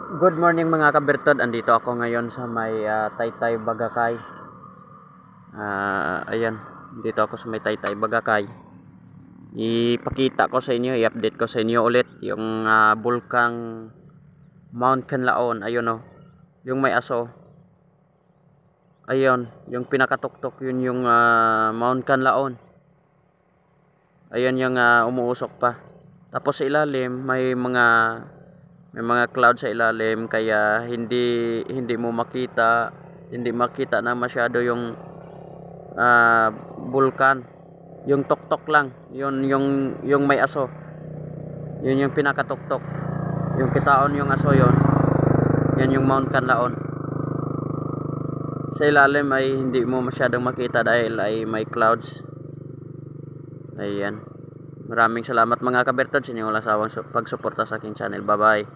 Good morning mga kabertod. Andito ako ngayon sa may Taytay Bagakay. Ayan, dito ako sa may Taytay Bagakay. Ipakita ko sa inyo, i-update ko sa inyo ulit yung bulkang Mount Canlaon. Ayun oh, yung may aso. Ayun, yung pinakatuktok, yun yung Mount Canlaon. Ayun yung umuusok pa. Tapos sa ilalim may mga cloud sa ilalim, kaya hindi mo makita, hindi makita na masyado yung bulkan. Yung tuktok lang, yun yung may aso. Yun yung pinakatuktok. Yung kitaon yung aso yon. Yan yung Mount Canlaon. Sa ilalim ay hindi mo masyadong makita dahil ay may clouds. Ayan. Maraming salamat mga kabertod sa inyong walang sawang pagsuporta sa aking channel. Bye bye.